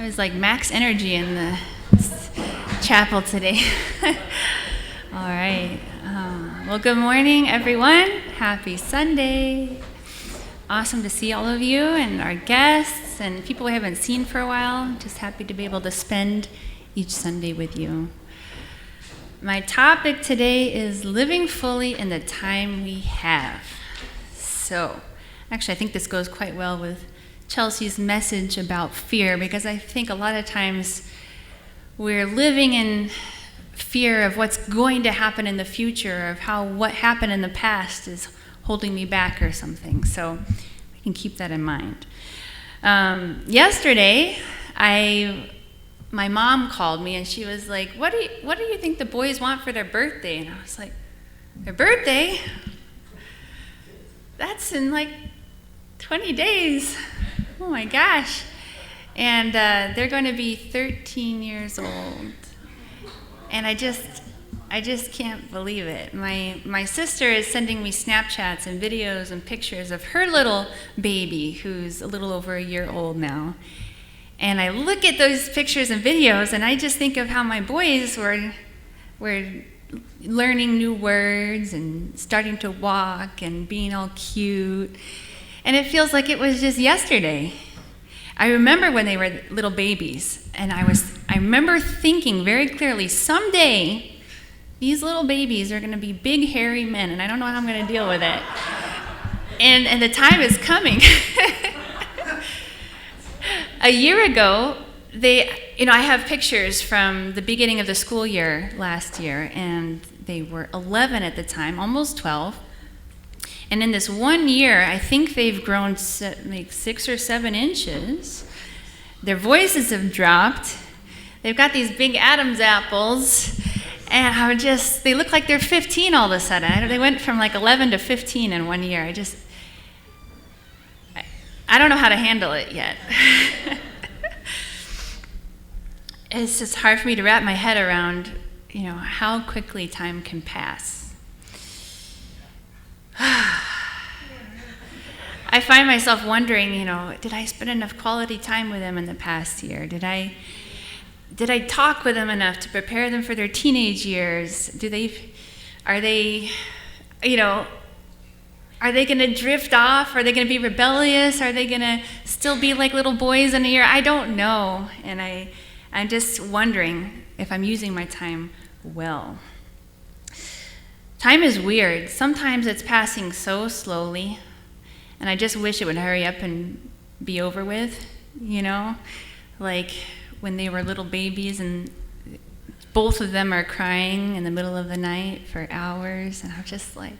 I was like max energy in the chapel today. All right. Well, good morning, everyone. Happy Sunday. Awesome to see all of you and our guests and people we haven't seen for a while. Just happy to be able to spend each Sunday with you. My topic today is living fully in the time we have. So, actually, I think this goes quite well with Chelsea's message about fear, because I think a lot of times we're living in fear of what's going to happen in the future, of how what happened in the past is holding me back or something. So we can keep that in mind. Yesterday, my mom called me and she was like, what do you think the boys want for their birthday? And I was like, their birthday? That's in like 20 days. Oh my gosh. And they're going to be 13 years old. And I just can't believe it. My sister is sending me Snapchats and videos and pictures of her little baby, who's a little over a year old now. And I look at those pictures and videos, and I just think of how my boys were learning new words and starting to walk and being all cute. And it feels like it was just yesterday. I remember when they were little babies, and I remember thinking very clearly, someday these little babies are going to be big, hairy men, and I don't know how I'm going to deal with it. And the time is coming. A year ago, I have pictures from the beginning of the school year last year, and they were 11 at the time, almost 12. And in this 1 year, I think they've grown like 6 or 7 inches. Their voices have dropped. They've got these big Adam's apples. And they look like they're 15 all of a sudden. They went from like 11 to 15 in 1 year. I don't know how to handle it yet. It's just hard for me to wrap my head around, how quickly time can pass. I find myself wondering, did I spend enough quality time with them in the past year? Did I talk with them enough to prepare them for their teenage years? Are they going to drift off? Are they going to be rebellious? Are they going to still be like little boys in a year? I don't know. And I'm just wondering if I'm using my time well. Time is weird. Sometimes it's passing so slowly, and I just wish it would hurry up and be over with, like when they were little babies and both of them are crying in the middle of the night for hours, and I'm just like,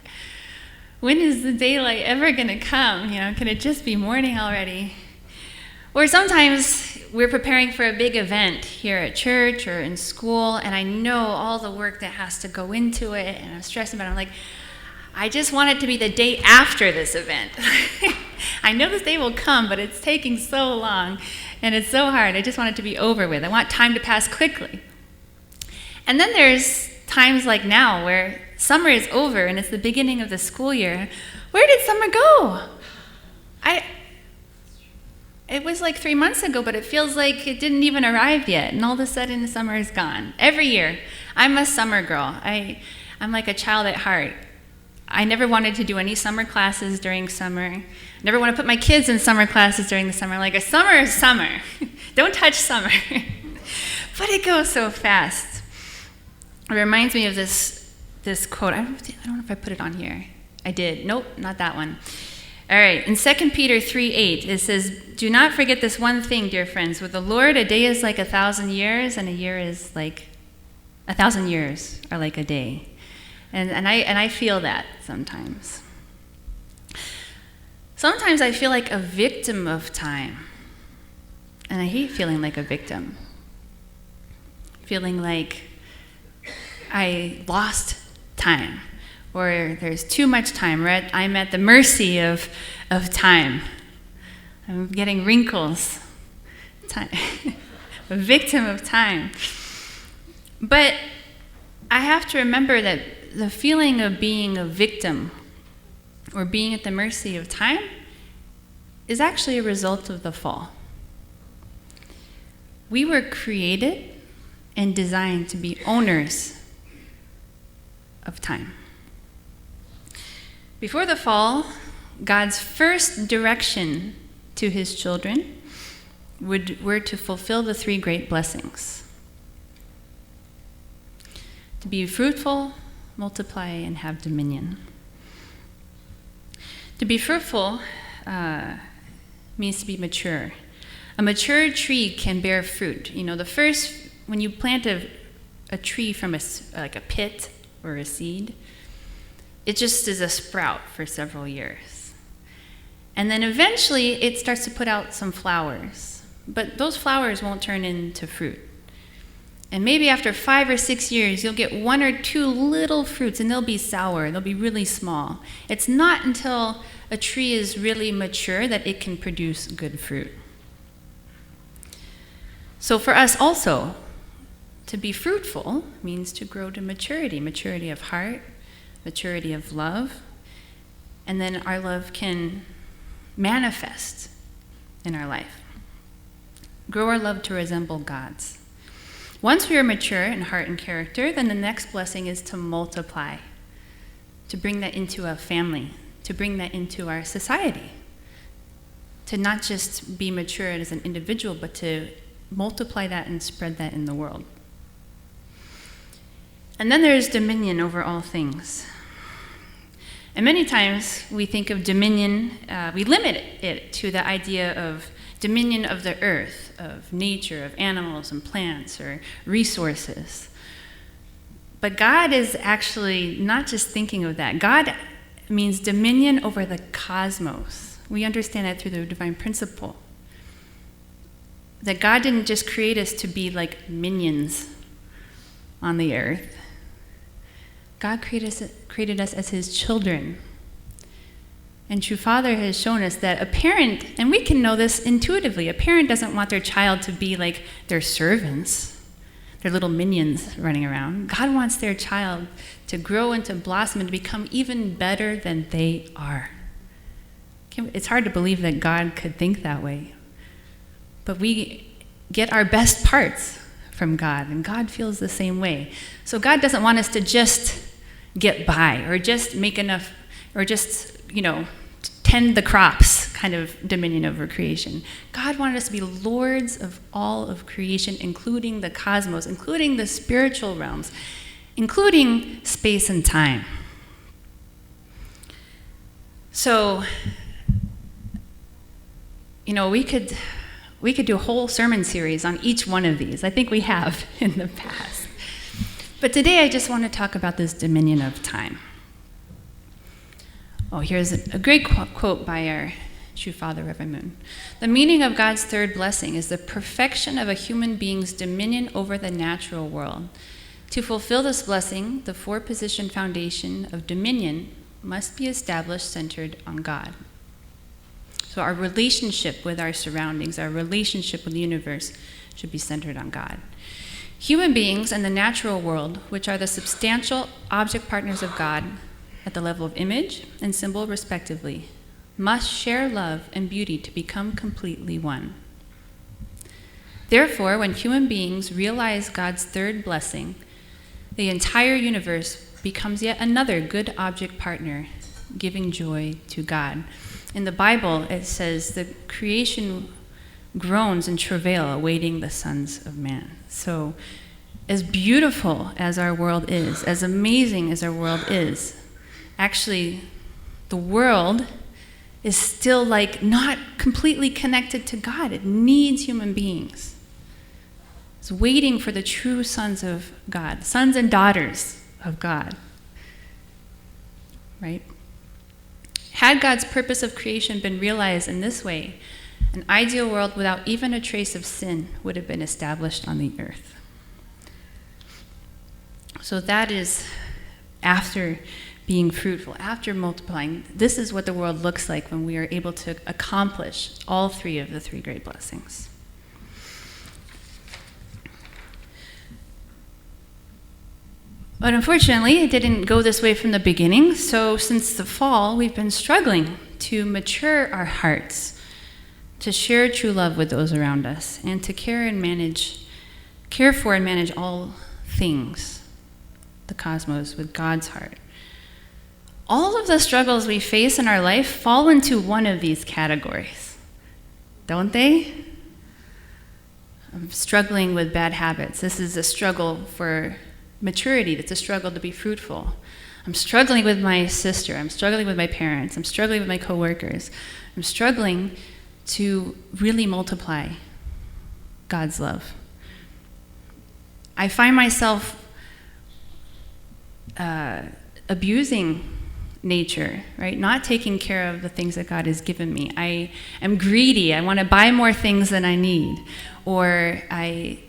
when is the daylight ever going to come? Can it just be morning already? Or sometimes we're preparing for a big event here at church or in school, and I know all the work that has to go into it, and I'm stressing about it. I'm like, I just want it to be the day after this event. I know this day will come, but it's taking so long, and it's so hard. I just want it to be over with. I want time to pass quickly. And then there's times like now where summer is over, and it's the beginning of the school year. Where did summer go? It was like 3 months ago, but it feels like it didn't even arrive yet, and all of a sudden the summer is gone. Every year, I'm a summer girl. I'm like a child at heart. I never wanted to do any summer classes during summer. Never want to put my kids in summer classes during the summer. Like, a summer is summer. Don't touch summer. But it goes so fast. It reminds me of this quote. I don't know if I put it on here. I did. Nope, not that one. All right, in 2 Peter 3:8, it says, "Do not forget this one thing, dear friends. With the Lord, a day is like 1,000 years, and a year is like 1,000 years are like a day." And I feel that sometimes. Sometimes I feel like a victim of time, and I hate feeling like a victim. Feeling like I lost time, or there's too much time, right? I'm at the mercy of time. I'm getting wrinkles. Time. A victim of time. But I have to remember that the feeling of being a victim or being at the mercy of time is actually a result of the fall. we were created and designed to be owners of time. Before the fall, God's first direction to his children were to fulfill the three great blessings: to be fruitful, multiply, and have dominion. To be fruitful means to be mature. A mature tree can bear fruit. When you plant a tree from like a pit or a seed, it just is a sprout for several years. And then eventually it starts to put out some flowers. But those flowers won't turn into fruit. And maybe after 5 or 6 years, you'll get 1 or 2 little fruits, and they'll be sour. They'll be really small. It's not until a tree is really mature that it can produce good fruit. So for us also, to be fruitful means to grow to maturity of heart, maturity of love, and then our love can manifest in our life. Grow our love to resemble God's. Once we are mature in heart and character, then the next blessing is to multiply, to bring that into a family, to bring that into our society, to not just be mature as an individual, but to multiply that and spread that in the world. And then there's dominion over all things. And many times we think of dominion, we limit it to the idea of dominion of the earth, of nature, of animals and plants or resources. But God is actually not just thinking of that. God means dominion over the cosmos. We understand that through the divine principle. That God didn't just create us to be like minions on the earth. God created us as his children. And True Father has shown us that a parent, and we can know this intuitively, a parent doesn't want their child to be like their servants, their little minions running around. God wants their child to grow and to blossom and to become even better than they are. It's hard to believe that God could think that way. But we get our best parts from God, and God feels the same way. So God doesn't want us to just get by or just make enough or just, tend the crops kind of dominion over creation. God wanted us to be lords of all of creation, including the cosmos, including the spiritual realms, including space and time. So, we could do a whole sermon series on each one of these. I think we have in the past. But today I just want to talk about this dominion of time. Oh, here's a great quote by our True Father, Reverend Moon. The meaning of God's third blessing is the perfection of a human being's dominion over the natural world. To fulfill this blessing, the four-position foundation of dominion must be established centered on God. So our relationship with our surroundings, our relationship with the universe should be centered on God. Human beings and the natural world, which are the substantial object partners of God at the level of image and symbol respectively, must share love and beauty to become completely one. Therefore, when human beings realize God's third blessing, the entire universe becomes yet another good object partner, giving joy to God. In the Bible, it says the creation groans in travail, awaiting the sons of man. So, as beautiful as our world is, as amazing as our world is, actually, the world is still not completely connected to God. It needs human beings. It's waiting for the true sons of God, sons and daughters of God. Right? Had God's purpose of creation been realized in this way, an ideal world without even a trace of sin would have been established on the earth. So that is after being fruitful, after multiplying. This is what the world looks like when we are able to accomplish all three of the three great blessings. But unfortunately, it didn't go this way from the beginning. So since the fall, we've been struggling to mature our hearts to share true love with those around us, and to care for and manage all things, the cosmos, with God's heart. All of the struggles we face in our life fall into one of these categories, don't they? I'm struggling with bad habits. This is a struggle for maturity. It's a struggle to be fruitful. I'm struggling with my sister. I'm struggling with my parents. I'm struggling with my coworkers. I'm struggling to really multiply God's love. I find myself abusing nature, right? Not taking care of the things that God has given me. I am greedy. I want to buy more things than I need. Or I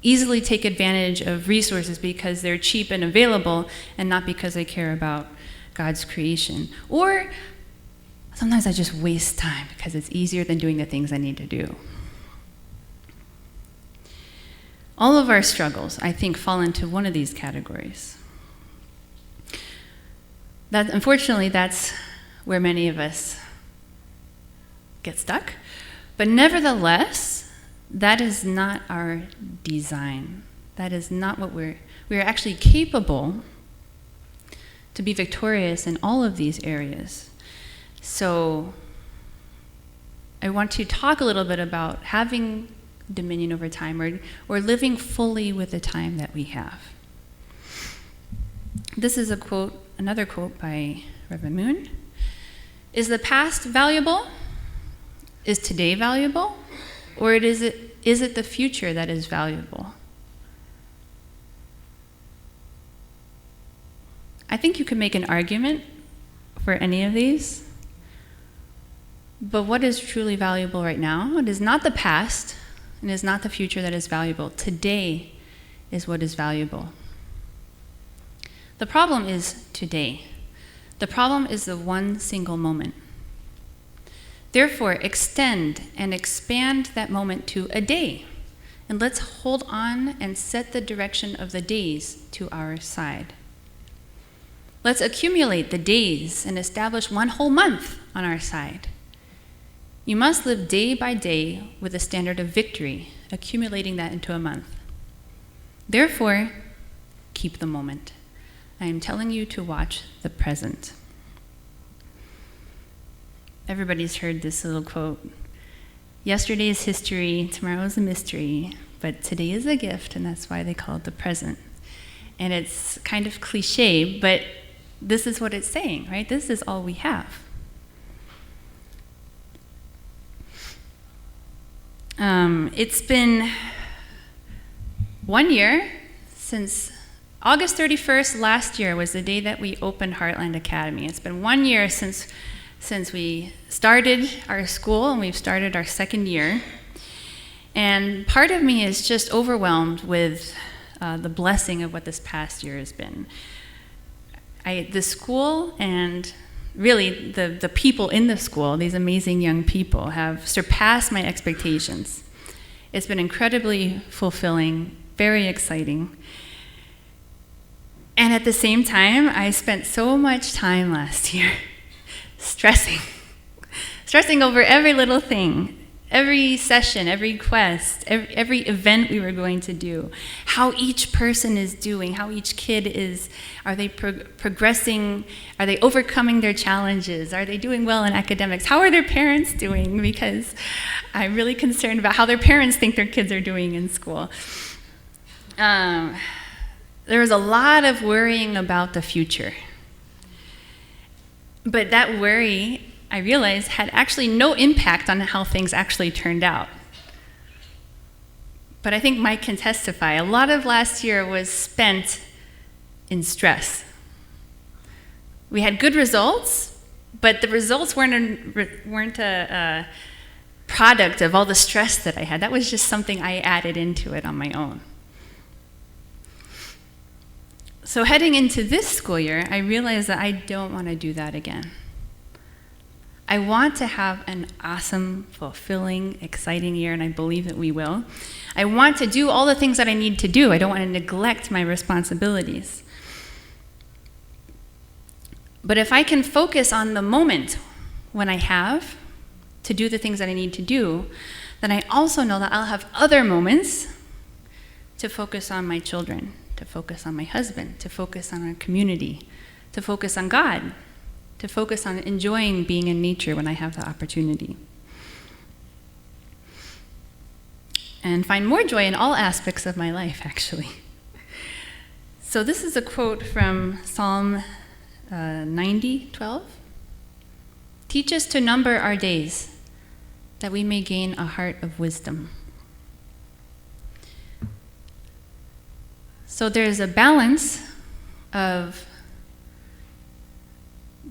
easily take advantage of resources because they're cheap and available, and not because I care about God's creation. Or sometimes I just waste time because it's easier than doing the things I need to do. All of our struggles, I think, fall into one of these categories. Unfortunately, that's where many of us get stuck. But nevertheless, that is not our design. That is not what we are actually capable to be victorious in all of these areas. So I want to talk a little bit about having dominion over time, or living fully with the time that we have. This is another quote by Reverend Moon. Is the past valuable? Is today valuable? Or is it the future that is valuable? I think you could make an argument for any of these. But what is truly valuable right now? It is not the past, and it is not the future that is valuable. Today is what is valuable. The problem is today. The problem is the one single moment. Therefore, extend and expand that moment to a day. And let's hold on and set the direction of the days to our side. Let's accumulate the days and establish one whole month on our side. You must live day by day with a standard of victory, accumulating that into a month. Therefore, keep the moment. I am telling you to watch the present. Everybody's heard this little quote. Yesterday is history, tomorrow is a mystery, but today is a gift, and that's why they call it the present. And it's kind of cliche, but this is what it's saying, right? This is all we have. It's been 1 year since August 31st last year was the day that we opened Heartland Academy. It's been 1 year since we started our school, and we've started our second year. And part of me is just overwhelmed with the blessing of what this past year has been. The school and really the people in the school, these amazing young people, have surpassed my expectations. It's been incredibly fulfilling, very exciting. And at the same time, I spent so much time last year stressing over every little thing, every session, every quest, every event we were going to do, how each person is doing, how each kid is, are they progressing, are they overcoming their challenges, are they doing well in academics, how are their parents doing, because I'm really concerned about how their parents think their kids are doing in school. There was a lot of worrying about the future. But that worry, I realized, had actually no impact on how things actually turned out. But I think Mike can testify. A lot of last year was spent in stress. We had good results, but the results weren't a product of all the stress that I had. That was just something I added into it on my own. So heading into this school year, I realized that I don't want to do that again. I want to have an awesome, fulfilling, exciting year, and I believe that we will. I want to do all the things that I need to do. I don't want to neglect my responsibilities. But if I can focus on the moment when I have to do the things that I need to do, then I also know that I'll have other moments to focus on my children, to focus on my husband, to focus on our community, to focus on God, to focus on enjoying being in nature when I have the opportunity. And find more joy in all aspects of my life, actually. So this is a quote from Psalm 90:12. Teach us to number our days, that we may gain a heart of wisdom. So there's a balance of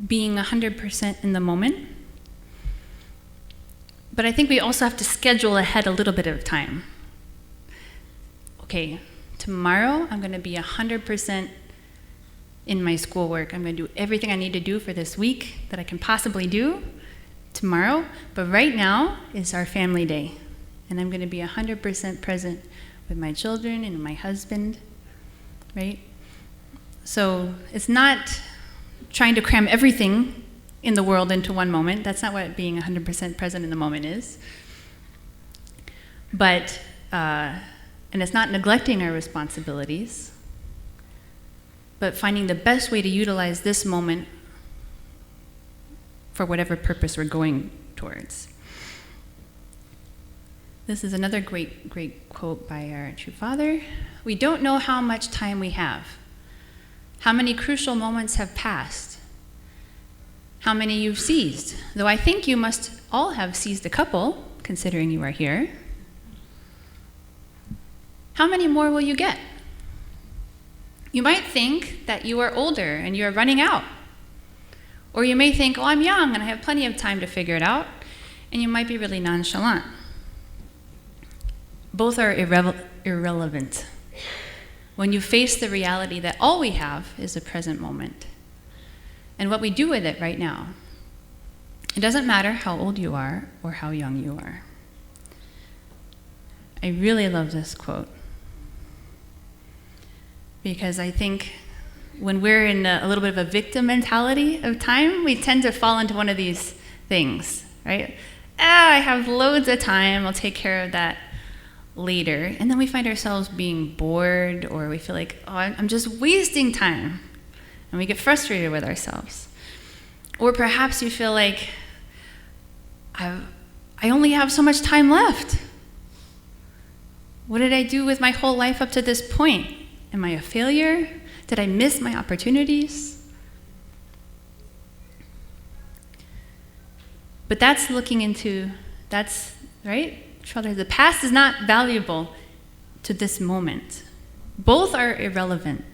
being 100% in the moment, but I think we also have to schedule ahead a little bit of time. Okay, tomorrow I'm going to be 100% in my schoolwork. I'm going to do everything I need to do for this week that I can possibly do tomorrow, but right now is our family day, and I'm going to be 100% present with my children and my husband, right? So it's not trying to cram everything in the world into one moment. That's not what being 100% present in the moment is. But, and it's not neglecting our responsibilities, but finding the best way to utilize this moment for whatever purpose we're going towards. This is another great quote by our true Father. We don't know how much time we have, how many crucial moments have passed, how many you've seized, though I think you must all have seized a couple, considering you are here. How many more will you get? You might think that you are older and you are running out. Or you may think, oh, I'm young and I have plenty of time to figure it out, and you might be really nonchalant. Both are irrelevant when you face the reality that all we have is the present moment and what we do with it right now. It doesn't matter how old you are or how young you are. I really love this quote because I think when we're in a little bit of a victim mentality of time, we tend to fall into one of these things, right? I have loads of time, I'll take care of that later. And then we find ourselves being bored, or we feel like, oh, I'm just wasting time. And we get frustrated with ourselves. Or perhaps you feel like, I only have so much time left. What did I do with my whole life up to this point? Am I a failure? Did I miss my opportunities? But that's looking into, that's, right? Father, the past is not valuable to this moment. Both are irrelevant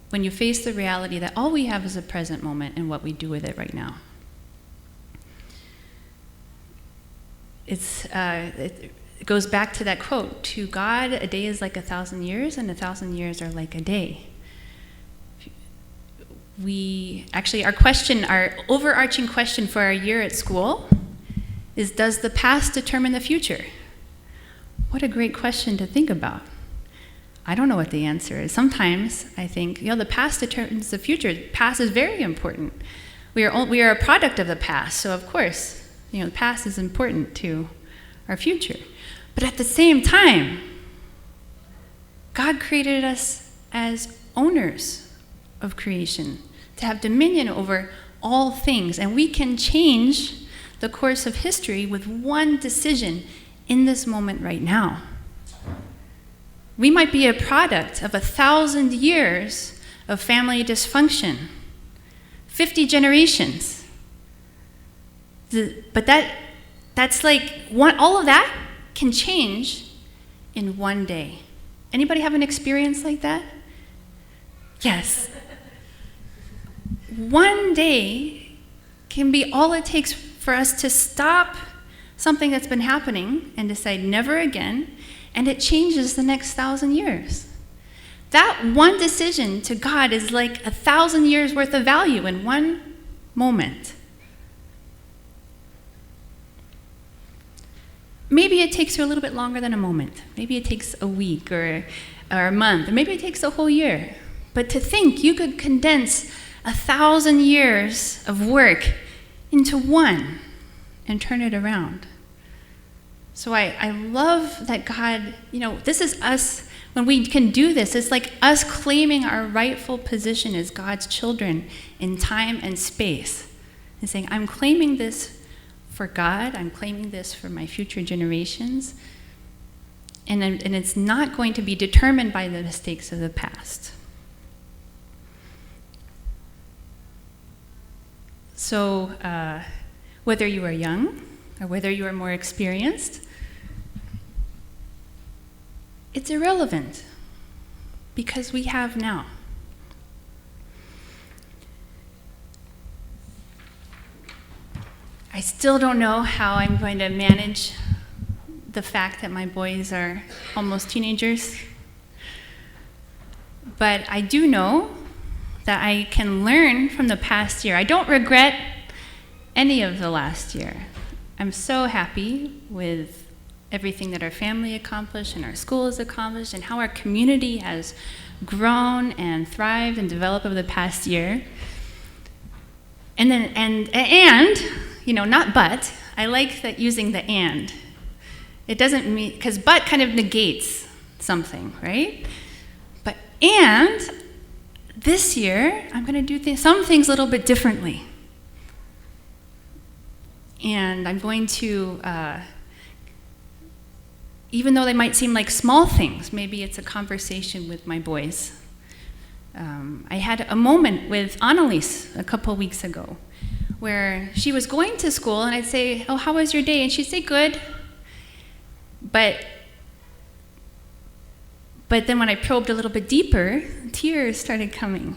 when you face the reality that all we have is the present moment and what we do with it right now. It goes back to that quote, to God, a day is like 1,000 years, and 1,000 years are like a day. Our overarching question for our year at school is, does the past determine the future? What a great question to think about. I don't know what the answer is. Sometimes I think, the past determines the future. The past is very important. We are a product of the past, so of course, the past is important to our future. But at the same time, God created us as owners of creation, to have dominion over all things, and we can change the course of history with one decision in this moment right now. We might be a product of 1,000 years of family dysfunction, 50 generations. But that's like all of that can change in one day. Anybody have an experience like that? Yes. One day can be all it takes for us to stop something that's been happening and decide never again, and it changes the next 1,000 years. That one decision to God is like 1,000 years worth of value in one moment. Maybe it takes you a little bit longer than a moment. Maybe it takes a week or a month, or maybe it takes a whole year. But to think you could condense 1,000 years of work into one, and turn it around. So I love that God, this is us. When we can do this, it's like us claiming our rightful position as God's children in time and space. And saying, I'm claiming this for God. I'm claiming this for my future generations. And it's not going to be determined by the mistakes of the past. So whether you are young or whether you are more experienced, it's irrelevant because we have now. I still don't know how I'm going to manage the fact that my boys are almost teenagers. But I do know that I can learn from the past year. I don't regret any of the last year. I'm so happy with everything that our family accomplished and our school has accomplished and how our community has grown and thrived and developed over the past year. And not but. I like that using the and. It doesn't mean, because but kind of negates something, right? But and this year, I'm going to do some things a little bit differently. And I'm going to, even though they might seem like small things, maybe it's a conversation with my boys. I had a moment with Annalise a couple weeks ago where she was going to school and I'd say, oh, how was your day? And she'd say, good. But then when I probed a little bit deeper, tears started coming.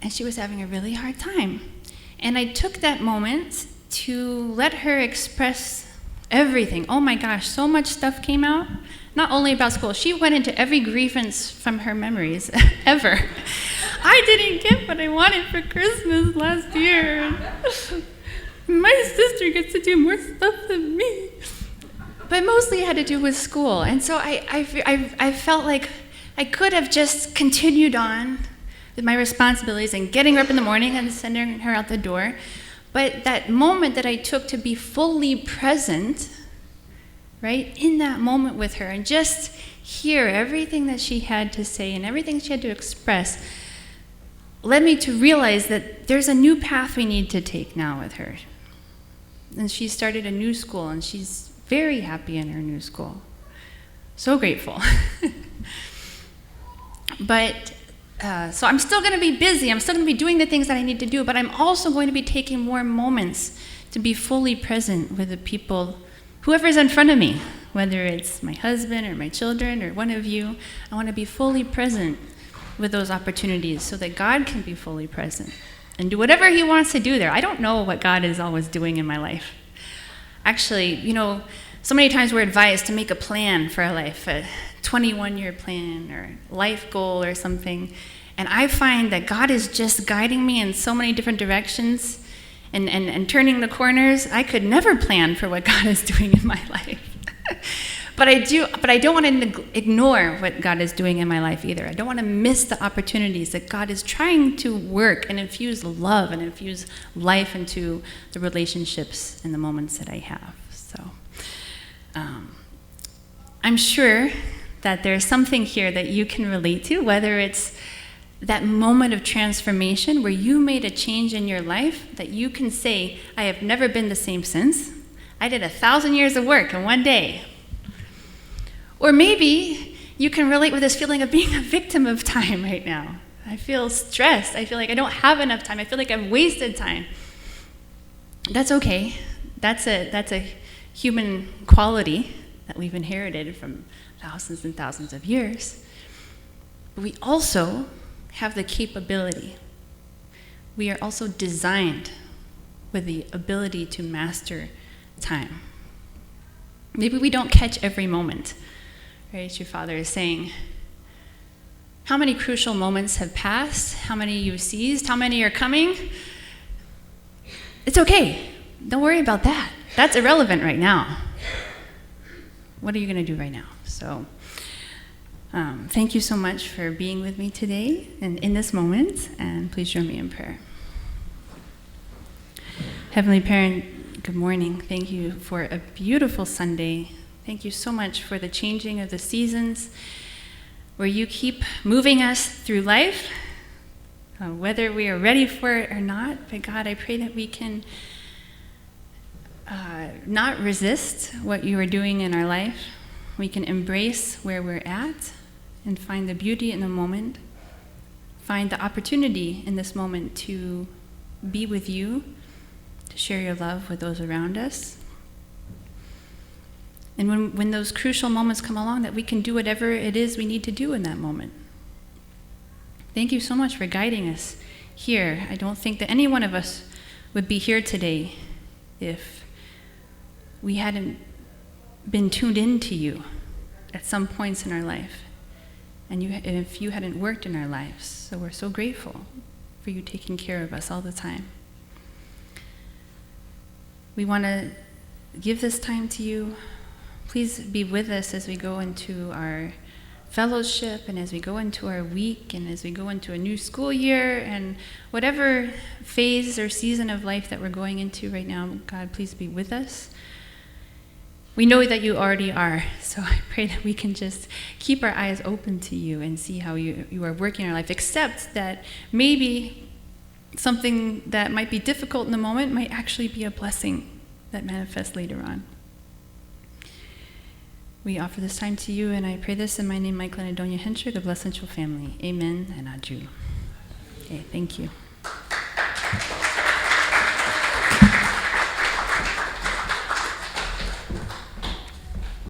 And she was having a really hard time. And I took that moment to let her express everything. Oh my gosh, so much stuff came out. Not only about school. She went into every grievance from her memories ever. I didn't get what I wanted for Christmas last year. My sister gets to do more stuff than me. But mostly it had to do with school. And so I felt like I could have just continued on with my responsibilities and getting her up in the morning and sending her out the door. But that moment that I took to be fully present, right, in that moment with her and just hear everything that she had to say and everything she had to express led me to realize that there's a new path we need to take now with her. And she started a new school, and she's very happy in her new school. So grateful. But so I'm still going to be busy. I'm still going to be doing the things that I need to do, but I'm also going to be taking more moments to be fully present with the people, whoever's in front of me, whether it's my husband or my children or one of you. I want to be fully present with those opportunities so that God can be fully present and do whatever he wants to do there. I don't know what God is always doing in my life. Actually, so many times we're advised to make a plan for our life, a 21-year plan or life goal or something. And I find that God is just guiding me in so many different directions and turning the corners. I could never plan for what God is doing in my life. But I don't want to ignore what God is doing in my life either. I don't want to miss the opportunities that God is trying to work and infuse love and infuse life into the relationships and the moments that I have. So I'm sure that there's something here that you can relate to, whether it's that moment of transformation where you made a change in your life that you can say, I have never been the same since. I did 1,000 years of work in one day. Or maybe you can relate with this feeling of being a victim of time right now. I feel stressed. I feel like I don't have enough time. I feel like I've wasted time. That's okay. That's a human quality that we've inherited from thousands and thousands of years. But we also have the capability. We are also designed with the ability to master time. Maybe we don't catch every moment. Right? Your Father is saying, how many crucial moments have passed? How many you've seized? How many are coming? It's okay. Don't worry about that. That's irrelevant right now. What are you going to do right now? So, thank you so much for being with me today and in this moment, and please join me in prayer. Heavenly Parent, good morning. Thank you for a beautiful Sunday. Thank you so much for the changing of the seasons, where you keep moving us through life, whether we are ready for it or not. But God, I pray that we can not resist what you are doing in our life. We can embrace where we're at and find the beauty in the moment, find the opportunity in this moment to be with you, to share your love with those around us. And when those crucial moments come along, that we can do whatever it is we need to do in that moment. Thank you so much for guiding us here. I don't think that any one of us would be here today if we hadn't been tuned into you at some points in our life, and if you hadn't worked in our lives. So we're so grateful for you taking care of us all the time. We want to give this time to you. Please be with us as we go into our fellowship and as we go into our week and as we go into a new school year and whatever phase or season of life that we're going into right now. God, please be with us. We know that you already are, so I pray that we can just keep our eyes open to you and see how you are working in our life, except that maybe something that might be difficult in the moment might actually be a blessing that manifests later on. We offer this time to you, and I pray this in my name, Michael and Adonia Hensher, the Blessed Central family. Amen and adieu. Okay, thank you.